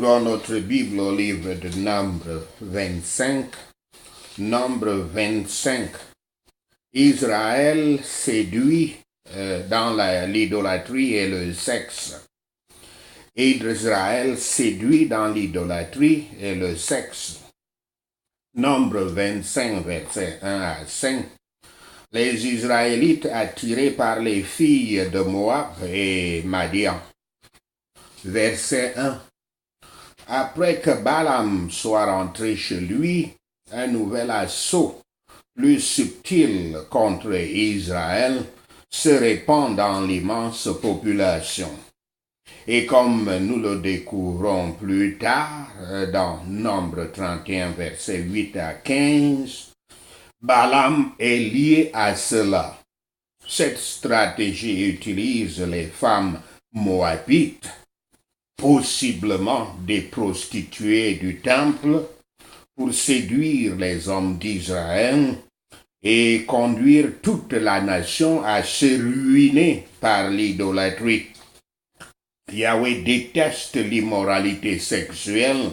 Ouvrons notre Bible au livre de Nombre 25. Nombre 25. Israël séduit dans l'idolâtrie et le sexe. Israël séduit dans l'idolâtrie et le sexe. Nombre 25, versets 1 à 5. Les Israélites attirés par les filles de Moab et Madian. Verset 1. Après que Balaam soit rentré chez lui, un nouvel assaut plus subtil contre Israël se répand dans l'immense population. Et comme nous le découvrons plus tard dans Nombre 31, versets 8 à 15, Balaam est lié à cela. Cette stratégie utilise les femmes moabites, possiblement des prostituées du temple, pour séduire les hommes d'Israël et conduire toute la nation à se ruiner par l'idolâtrie. Yahweh déteste l'immoralité sexuelle,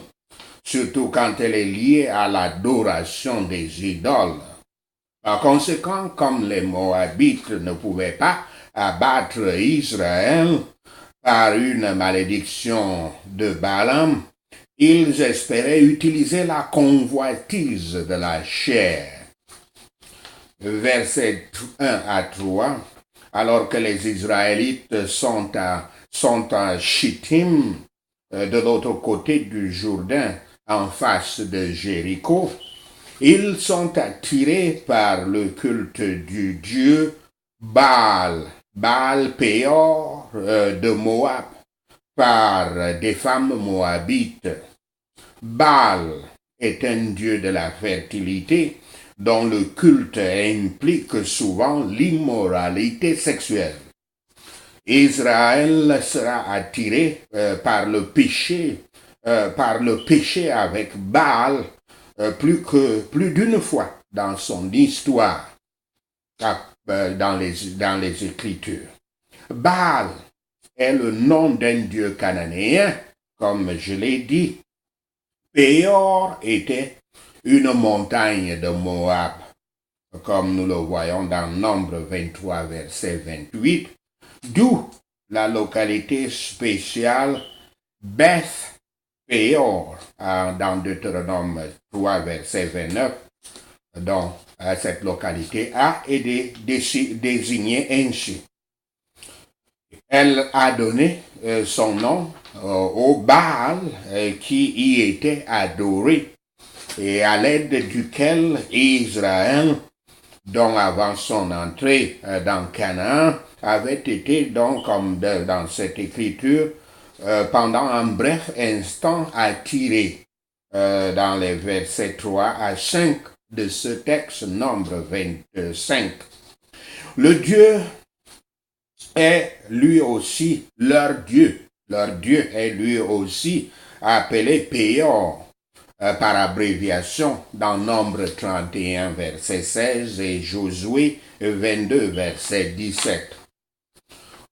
surtout quand elle est liée à l'adoration des idoles. Par conséquent, comme les Moabites ne pouvaient pas abattre Israël par une malédiction de Balaam, ils espéraient utiliser la convoitise de la chair. Versets 1 à 3. Alors que les Israélites sont à Chittim, de l'autre côté du Jourdain, en face de Jéricho, ils sont attirés par le culte du dieu Baal Péor de Moab, par des femmes moabites. Baal est un dieu de la fertilité dont le culte implique souvent l'immoralité sexuelle. Israël sera attiré par le péché avec Baal plus d'une fois dans son histoire, dans les Écritures. Baal est le nom d'un dieu cananéen, comme je l'ai dit. Péor était une montagne de Moab, comme nous le voyons dans Nombre 23, verset 28, d'où la localité spéciale Beth Péor, dans Deutéronome 3, verset 29, dont cette localité a été désignée ainsi. Elle a donné son nom au Baal qui y était adoré et à l'aide duquel Israël, dont avant son entrée dans Canaan, avait été donc, comme dans cette écriture, pendant un bref instant attiré dans les versets 3 à 5 de ce texte, Nombre 25. Le Dieu est lui aussi leur Dieu. Leur Dieu est lui aussi appelé Péor, par abréviation dans Nombre 31, verset 16 et Josué 22, verset 17.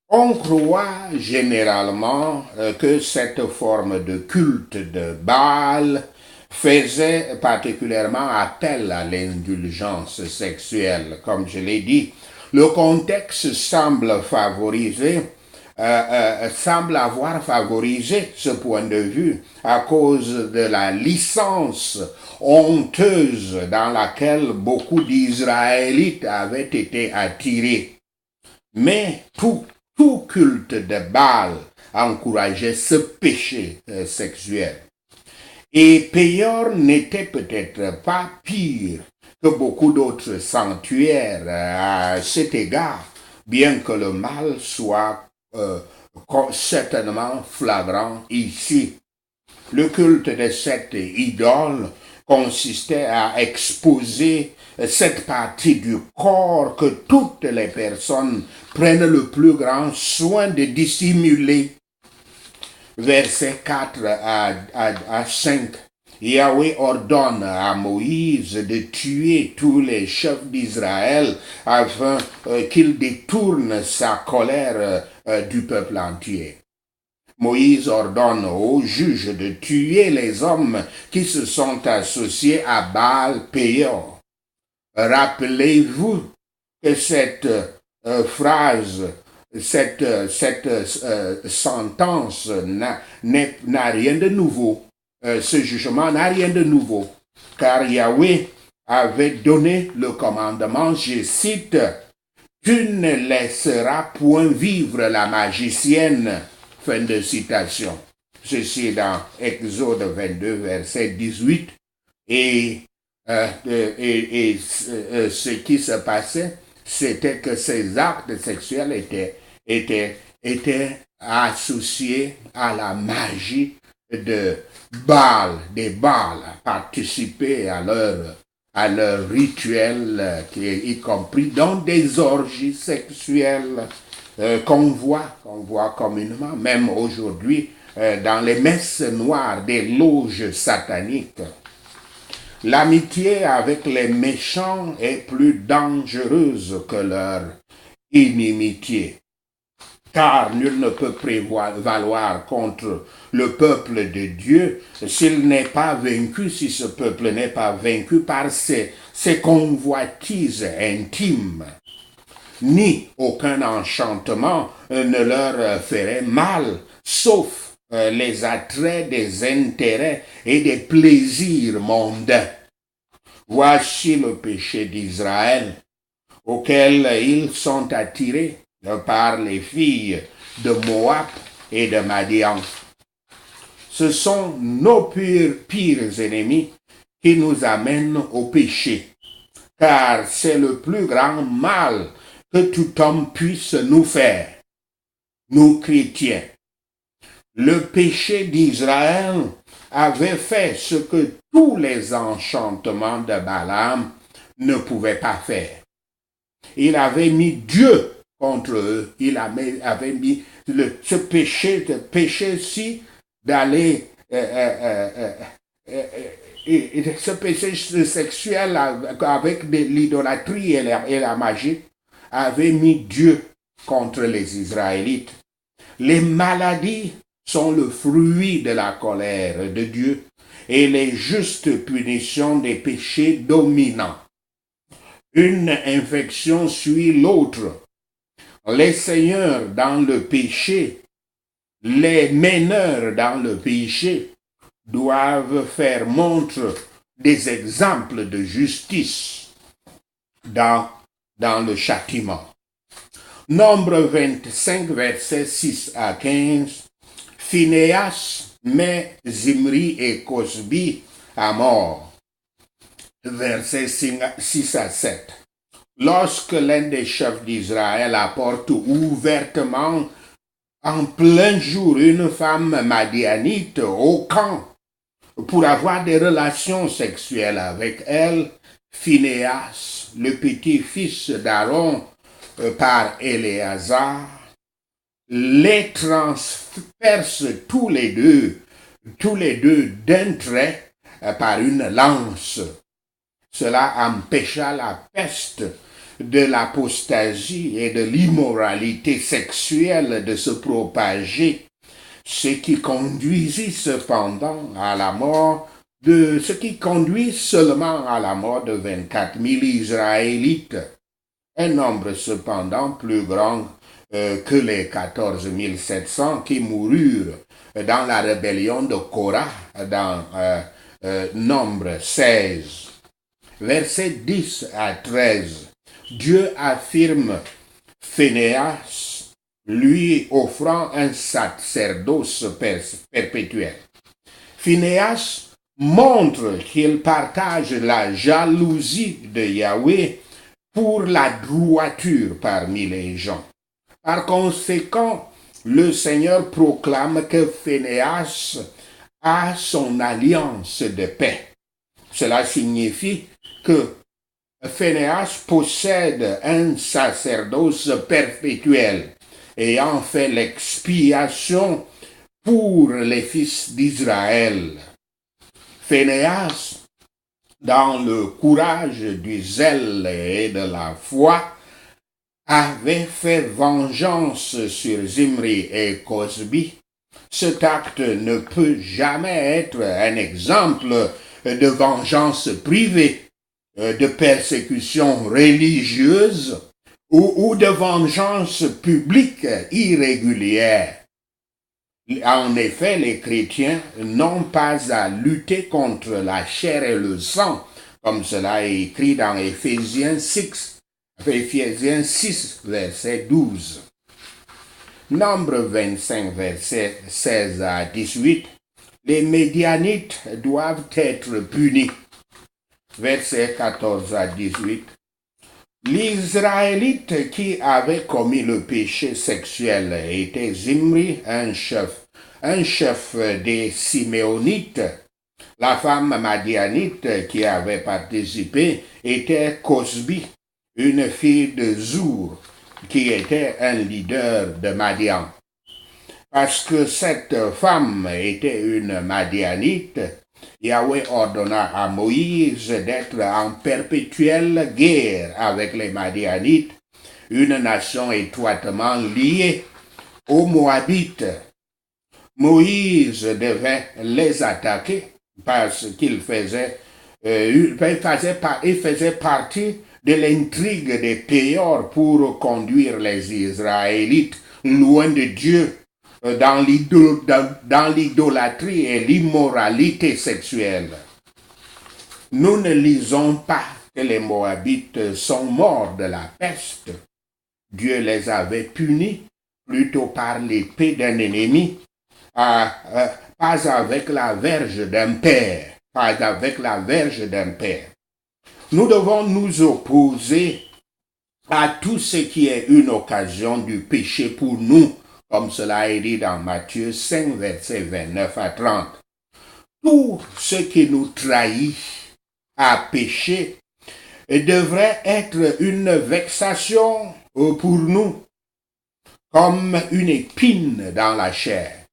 On croit généralement que cette forme de culte de Baal faisait particulièrement appel à l'indulgence sexuelle. Comme je l'ai dit, le contexte semble avoir favorisé ce point de vue à cause de la licence honteuse dans laquelle beaucoup d'Israélites avaient été attirés. Mais tout culte de Baal encourageait ce péché sexuel. Et Péor n'était peut-être pas pire que beaucoup d'autres sanctuaires à cet égard, bien que le mal soit certainement flagrant ici. Le culte de cette idole consistait à exposer cette partie du corps que toutes les personnes prennent le plus grand soin de dissimuler. Versets 4 à 5. Yahweh ordonne à Moïse de tuer tous les chefs d'Israël afin qu'il détourne sa colère du peuple entier. Moïse ordonne aux juges de tuer les hommes qui se sont associés à Baal-Péor. Rappelez-vous que cette phrase, cette sentence n'a rien de nouveau. Ce jugement n'a rien de nouveau, car Yahweh avait donné le commandement, je cite, « Tu ne laisseras point vivre la magicienne ». Fin de citation. Ceci est dans Exode 22, verset 18. Et ce qui se passait, c'était que ces actes sexuels étaient associés à la magie de Baal, des Baals, participer à leur rituel, y compris dans des orgies sexuelles qu'on voit communément, même aujourd'hui, dans les messes noires des loges sataniques. L'amitié avec les méchants est plus dangereuse que leur inimitié, car nul ne peut prévaloir contre le peuple de Dieu s'il n'est pas vaincu, si ce peuple n'est pas vaincu par ses convoitises intimes. Ni aucun enchantement ne leur ferait mal, sauf les attraits des intérêts et des plaisirs mondains. Voici le péché d'Israël, auquel ils sont attirés par les filles de Moab et de Madian. Ce sont nos pires ennemis qui nous amènent au péché, car c'est le plus grand mal que tout homme puisse nous faire, nous chrétiens. Le péché d'Israël avait fait ce que tous les enchantements de Balaam ne pouvaient pas faire. Il avait mis Dieu contre eux. Il avait mis ce péché-ci d'aller, ce péché sexuel avec l'idolâtrie et la magie, avait mis Dieu contre les Israélites. Les maladies sont le fruit de la colère de Dieu et les justes punitions des péchés dominants. Une infection suit l'autre. Les seigneurs dans le péché, les meneurs dans le péché doivent faire montre des exemples de justice dans le châtiment. Nombre 25, versets 6 à 15. Phinéas met Zimri et Cosbi à mort. Versets 6 à 7. Lorsque l'un des chefs d'Israël apporte ouvertement en plein jour une femme madianite au camp pour avoir des relations sexuelles avec elle, Phinéas, le petit-fils d'Aaron par Éléazar, les transperce tous les deux d'un trait par une lance. Cela empêcha la peste de l'apostasie et de l'immoralité sexuelle de se propager, ce qui conduisit cependant à la mort ce qui conduit seulement à la mort de 24 000 Israélites, un nombre cependant plus grand que les 14 700 qui moururent dans la rébellion de Korah dans Nombre 16. Versets 10 à 13. Dieu affirme Phinéas, lui offrant un sacerdoce perpétuel. Phinéas montre qu'il partage la jalousie de Yahweh pour la droiture parmi les gens. Par conséquent, le Seigneur proclame que Phinéas a son alliance de paix. Cela signifie que Phinéas possède un sacerdoce perpétuel ayant fait l'expiation pour les fils d'Israël. Phinéas, dans le courage du zèle et de la foi, avait fait vengeance sur Zimri et Cosbi Cet acte ne peut jamais être un exemple de vengeance privée, de persécution religieuse ou de vengeance publique irrégulière. En effet, les chrétiens n'ont pas à lutter contre la chair et le sang, comme cela est écrit dans Éphésiens 6, verset 12. Nombre 25, verset 16 à 18. Les Médianites doivent être punis. Verset 14 à 18. L'Israélite qui avait commis le péché sexuel était Zimri, un chef des Siméonites. La femme madianite qui avait participé était Cosbi, une fille de Zour, qui était un leader de Madian. Parce que cette femme était une Madianite, Yahweh ordonna à Moïse d'être en perpétuelle guerre avec les Madianites, une nation étroitement liée aux Moabites. Moïse devait les attaquer parce qu'il faisait partie de l'intrigue des Péors pour conduire les Israélites loin de Dieu dans l'idolâtrie et l'immoralité sexuelle. Nous ne lisons pas que les Moabites sont morts de la peste. Dieu les avait punis plutôt par l'épée d'un ennemi, pas avec la verge d'un père, pas avec la verge d'un père. Nous devons nous opposer à tout ce qui est une occasion du péché pour nous, comme cela est dit dans Matthieu 5, versets 29 à 30. Tout ce qui nous trahit à pécher devrait être une vexation pour nous, comme une épine dans la chair.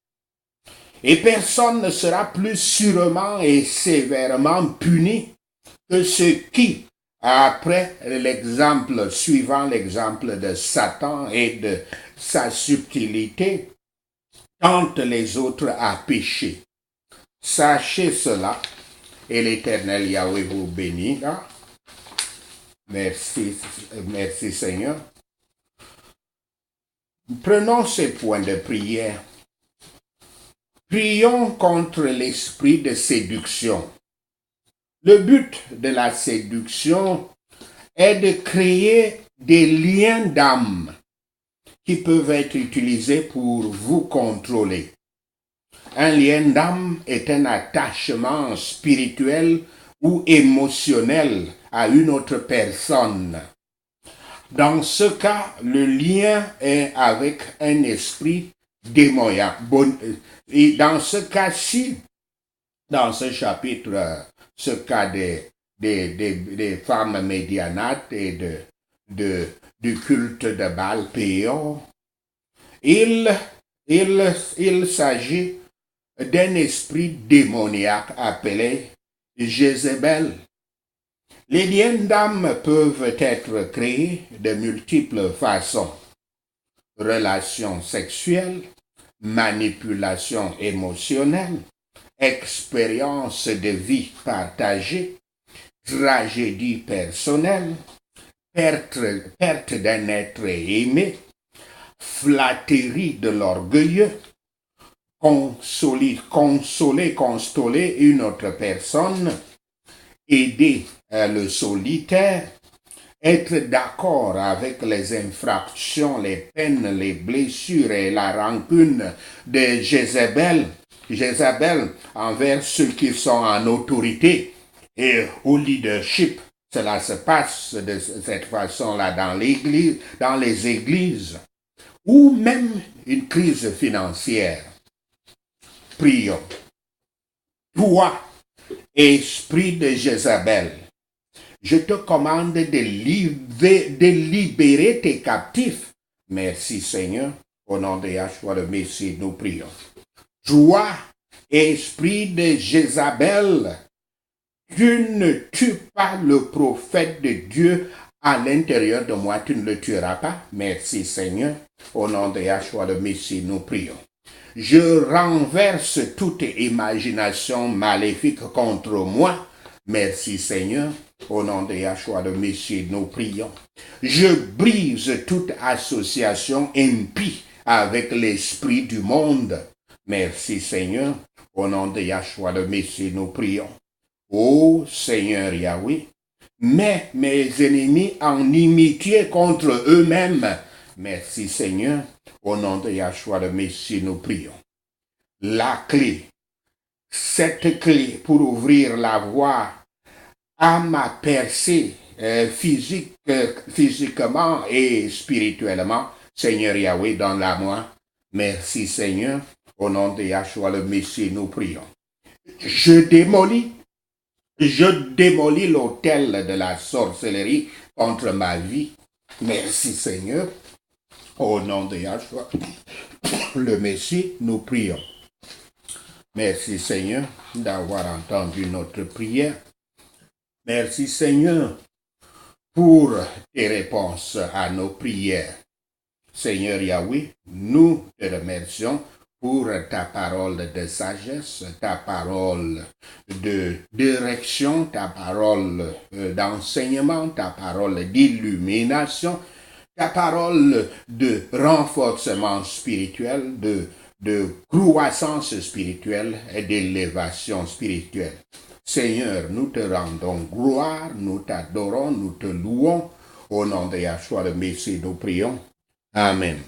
Et personne ne sera plus sûrement et sévèrement puni que ceux qui, suivant l'exemple de Satan et de sa subtilité, tentent les autres à pécher. Sachez cela, et l'Éternel Yahweh vous bénira. Merci Seigneur. Prenons ces points de prière. Prions contre l'esprit de séduction. Le but de la séduction est de créer des liens d'âme qui peuvent être utilisés pour vous contrôler. Un lien d'âme est un attachement spirituel ou émotionnel à une autre personne. Dans ce cas, le lien est avec un esprit démoniaque. Et dans ce cas-ci, dans ce chapitre, ce cas des femmes médianates et du culte de Baal Péor, il s'agit d'un esprit démoniaque appelé Jézabel. Les liens d'âme peuvent être créés de multiples façons. Relations sexuelles, manipulation émotionnelle, expérience de vie partagée, tragédie personnelle, perte d'un être aimé, flatterie de l'orgueil, consoler une autre personne, aider le solitaire, être d'accord avec les infractions, les peines, les blessures et la rancune de Jézabel envers ceux qui sont en autorité et au leadership. Cela se passe de cette façon-là dans les églises, ou même une crise financière. Prions. Toi, esprit de Jézabel, je te commande de libérer tes captifs. Merci Seigneur. Au nom de Yahshua le Messie, nous prions. Toi, esprit de Jézabel, tu ne tues pas le prophète de Dieu à l'intérieur de moi, tu ne le tueras pas. Merci Seigneur. Au nom de Yahshua le Messie, nous prions. Je renverse toute imagination maléfique contre moi. Merci Seigneur. Au nom de Yahshua de Messie, nous prions. Je brise toute association impie avec l'esprit du monde. Merci Seigneur. Au nom de Yahshua de Messie, nous prions. Ô Seigneur Yahweh, mets mes ennemis en inimitié contre eux-mêmes. Merci Seigneur. Au nom de Yahshua de Messie, nous prions. La clé, cette clé pour ouvrir la voie à ma percée physiquement et spirituellement, Seigneur Yahweh, donne-la-moi. Merci Seigneur. Au nom de Yahshua le Messie, nous prions. Je démolis l'autel de la sorcellerie contre ma vie. Merci Seigneur. Au nom de Yahshua le Messie, nous prions. Merci Seigneur d'avoir entendu notre prière. Merci Seigneur pour tes réponses à nos prières. Seigneur Yahweh, nous te remercions pour ta parole de sagesse, ta parole de direction, ta parole d'enseignement, ta parole d'illumination, ta parole de renforcement spirituel, de croissance spirituelle et d'élévation spirituelle. Seigneur, nous te rendons gloire, nous t'adorons, nous te louons. Au nom de Yahshua le Messie, nous prions. Amen.